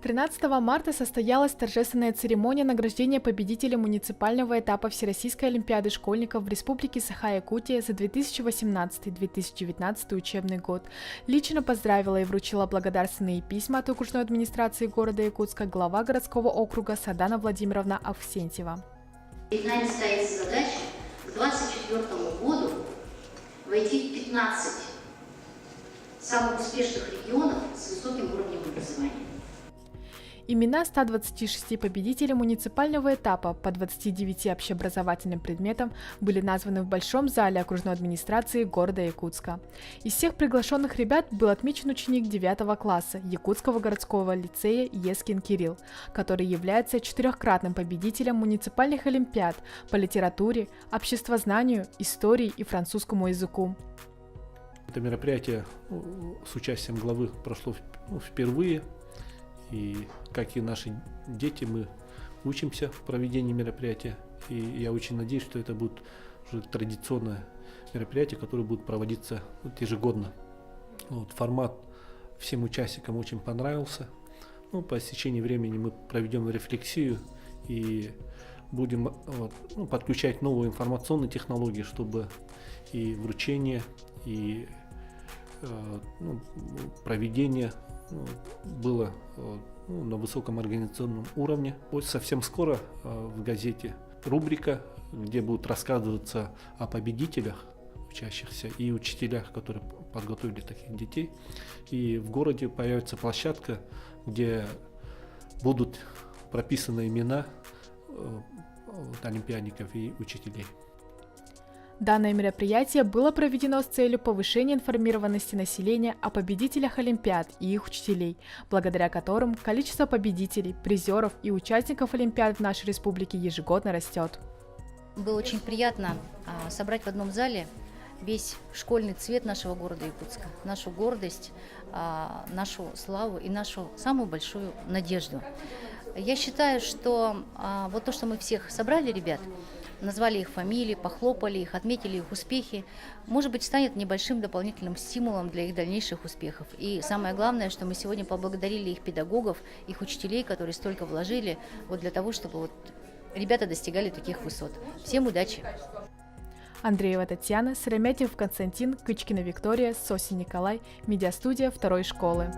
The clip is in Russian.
13 марта состоялась торжественная церемония награждения победителя муниципального этапа Всероссийской олимпиады школьников в Республике Саха-Якутия за 2018-2019 учебный год. Лично поздравила и вручила благодарственные письма от окружной администрации города Якутска глава городского округа Садана Владимировна Авксентьева. Перед нами стоит задача к 2024 году войти в 15 самых успешных регионов с высоким уровнем образования. Имена 126 победителей муниципального этапа по 29 общеобразовательным предметам были названы в Большом зале окружной администрации города Якутска. Из всех приглашенных ребят был отмечен ученик 9 класса Якутского городского лицея Ескин Кирилл, который является 4-кратным победителем муниципальных олимпиад по литературе, обществознанию, истории и французскому языку. Это мероприятие с участием главы прошло впервые. И как и наши дети, мы учимся в проведении мероприятия. И я очень надеюсь, что это будет уже традиционное мероприятие, которое будет проводиться ежегодно. Формат всем участникам очень понравился. По истечении времени мы проведем рефлексию и будем подключать новые информационные технологии, чтобы и вручение, и проведение было на высоком организационном уровне. Совсем скоро в газете рубрика, где будут рассказываться о победителях, учащихся и учителях, которые подготовили таких детей. И в городе появится площадка, где будут прописаны имена олимпиадников и учителей. Данное мероприятие было проведено с целью повышения информированности населения о победителях олимпиад и их учителей, благодаря которым количество победителей, призеров и участников олимпиад в нашей республике ежегодно растет. Было очень приятно собрать в одном зале весь школьный цвет нашего города Якутска, нашу гордость, нашу славу и нашу самую большую надежду. Я считаю, что вот то, что мы всех собрали, ребят, назвали их фамилии, похлопали их, отметили их успехи, может быть, станет небольшим дополнительным стимулом для их дальнейших успехов. И самое главное, что мы сегодня поблагодарили их педагогов, их учителей, которые столько вложили для того, чтобы ребята достигали таких высот. Всем удачи! Андреева Татьяна, Сыромятьев Константин, Кычкина Виктория, Сосин Николай, медиастудия 2-й школы.